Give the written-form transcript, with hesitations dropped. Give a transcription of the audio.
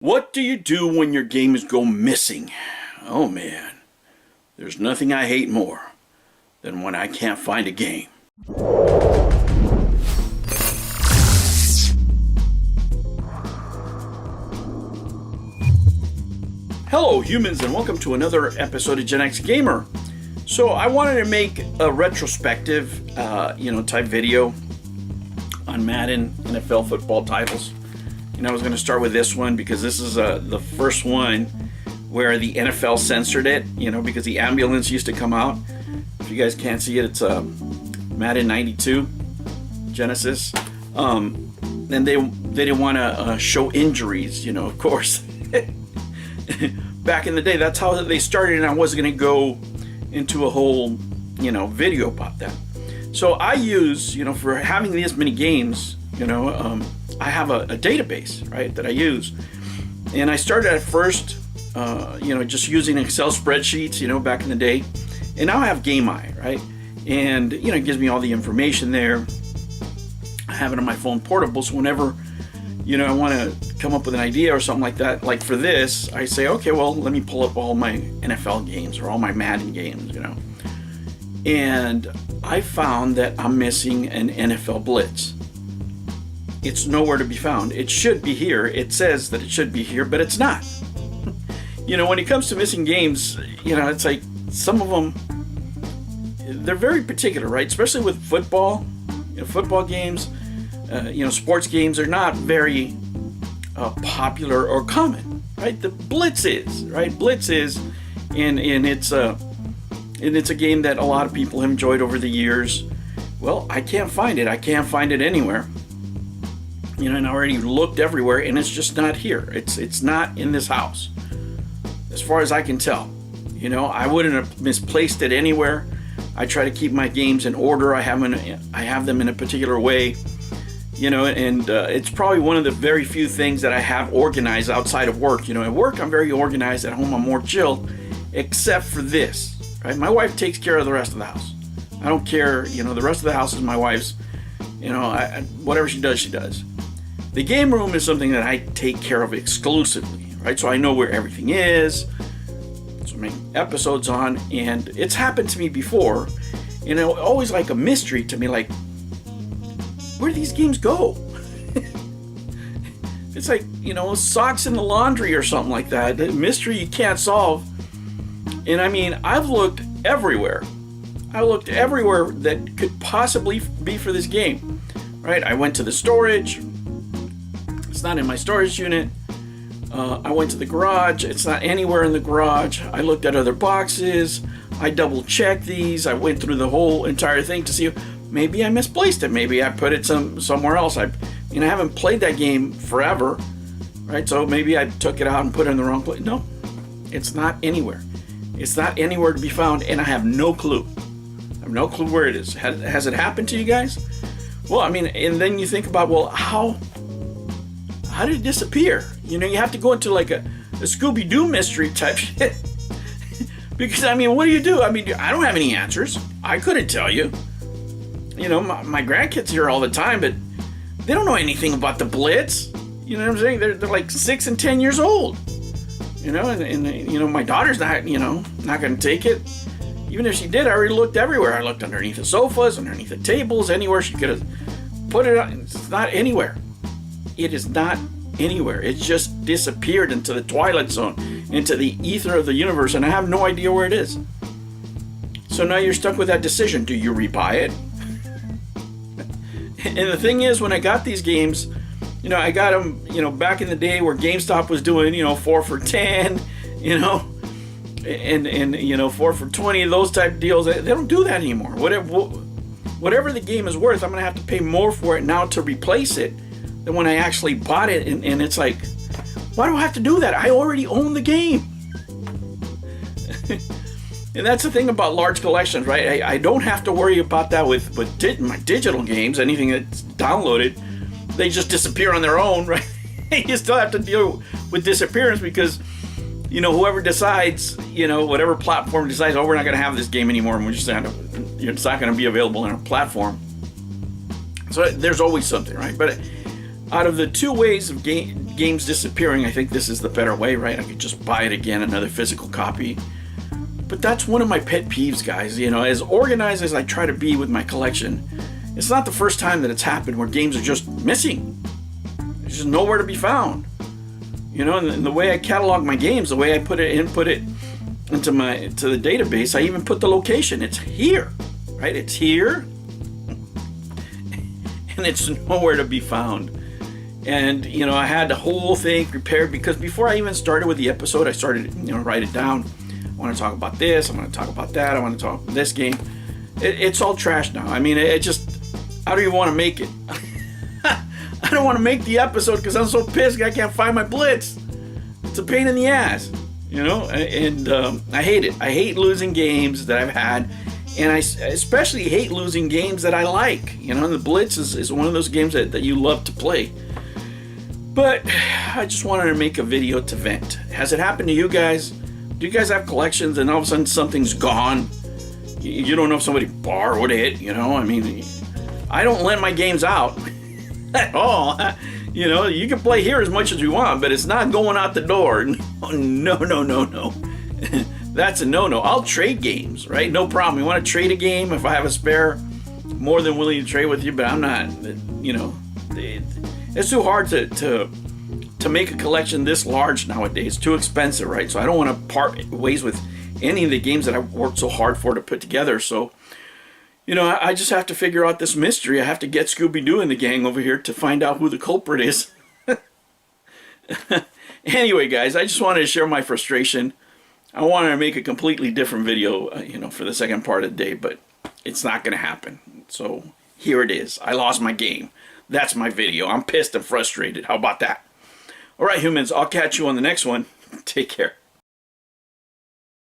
What do you do when your games go missing? Oh man, there's nothing I hate more than when I can't find a game. Hello humans, and welcome to another episode of Gen X Gamer. So I wanted to make a retrospective type video on Madden NFL football titles. I was going to start with this one because this is the first one where the NFL censored it, because the ambulance used to come out. If you guys can't see it, it's Madden 92 Genesis. And they didn't want to show injuries, of course. Back in the day, that's how they started, and I wasn't going to go into a whole, video about that. So I use, for having this many games, I have a database, right, that I use. And I started at first, just using Excel spreadsheets, back in the day. And now I have GameEye, right? And, it gives me all the information there. I have it on my phone portable, so whenever, I want to come up with an idea or something like that, like for this, I say, okay, well, let me pull up all my NFL games or all my Madden games, And I found that I'm missing an NFL Blitz. It's nowhere to be found. It should be here. It says that it should be here, but it's not. When it comes to missing games, it's like some of them, they're very particular, right? Especially with football, football games, sports games are not very popular or common, right? The Blitz is, right? Blitz is, and it's a game that a lot of people have enjoyed over the years. Well, I can't find it. I can't find it anywhere. And I already looked everywhere, and it's just not here. It's not in this house, as far as I can tell. I wouldn't have misplaced it anywhere. I try to keep my games in order. I have them in a particular way, and it's probably one of the very few things that I have organized outside of work. At work, I'm very organized. At home, I'm more chilled, except for this, right? My wife takes care of the rest of the house. I don't care. The rest of the house is my wife's. Whatever she does, she does. The game room is something that I take care of exclusively, right? So I know where everything is. So I make episodes on, and it's happened to me before, and always like a mystery to me, like, where do these games go? It's like, socks in the laundry or something like that. A mystery you can't solve. And I mean, I've looked everywhere. I looked everywhere that could possibly be for this game, right? I went to the storage. It's not in my storage unit. I went to the garage. It's not anywhere in the garage. I looked at other boxes. I double checked these. I went through the whole entire thing to see if maybe I misplaced it. Maybe I put it somewhere else. I haven't played that game forever, right? So maybe I took it out and put it in the wrong place. No, it's not anywhere. It's not anywhere to be found, and I have no clue. I have no clue where it is. Has it happened to you guys? Well, and then you think about, well, how did it disappear? You have to go into like a Scooby-Doo mystery type shit. Because, what do you do? I don't have any answers. I couldn't tell you. My grandkids here all the time, but they don't know anything about the Blitz. You know what I'm saying? They're like 6 and 10 years old. And my daughter's not going to take it. Even if she did, I already looked everywhere. I looked underneath the sofas, underneath the tables, anywhere she could have put it on. It's not anywhere. It is not anywhere. It just disappeared into the Twilight Zone, into the ether of the universe, and I have no idea where it is. So now you're stuck with that decision. Do you rebuy it? And the thing is, when I got these games, I got them, back in the day where GameStop was doing, 4 for 10, and 4 for 20, those type deals. They don't do that anymore. Whatever the game is worth, I'm going to have to pay more for it now to replace it than when I actually bought it. And it's like, why do I have to do that? I already own the game. And that's the thing about large collections, right? I don't have to worry about that with my digital games. Anything that's downloaded, they just disappear on their own, right? You still have to deal with disappearance because, whoever decides, whatever platform decides, oh, we're not going to have this game anymore, and it's not going to be available on a platform. So there's always something, right? But out of the two ways of games disappearing, I think this is the better way, right? I could just buy it again, another physical copy. But that's one of my pet peeves, guys. You know, as organized as I try to be with my collection, it's not the first time that it's happened where games are just missing. There's just nowhere to be found. You know, and the way I catalog my games, the way I input it into the database, I even put the location. It's here, right? It's here, and it's nowhere to be found. And, you know, I had the whole thing prepared because before I even started with the episode, I started, you know, write it down. I want to talk about this. I want to talk about that. I want to talk about this game. It's all trash now. I mean, I don't even want to make it. I don't want to make the episode because I'm so pissed I can't find my Blitz. It's a pain in the ass, you know, and I hate it. I hate losing games that I've had, and I especially hate losing games that I like. You know, and the Blitz is one of those games that you love to play. But I just wanted to make a video to vent. Has it happened to you guys? Do you guys have collections and all of a sudden something's gone? You don't know if somebody borrowed it, you know? I mean, I don't lend my games out at all. You know, you can play here as much as you want, but it's not going out the door. No. That's a no-no. I'll trade games, right? No problem. You want to trade a game? If I have a spare, more than willing to trade with you, but I'm not, you know, it's too hard to make a collection this large nowadays. It's too expensive, right? So I don't want to part ways with any of the games that I've worked so hard for to put together. So, you know, I just have to figure out this mystery. I have to get Scooby-Doo and the gang over here to find out who the culprit is. Anyway, guys, I just wanted to share my frustration. I wanted to make a completely different video, you know, for the second part of the day, but it's not going to happen. So here it is. I lost my game. That's my video. I'm pissed and frustrated. How about that? All right, humans, I'll catch you on the next one. Take care.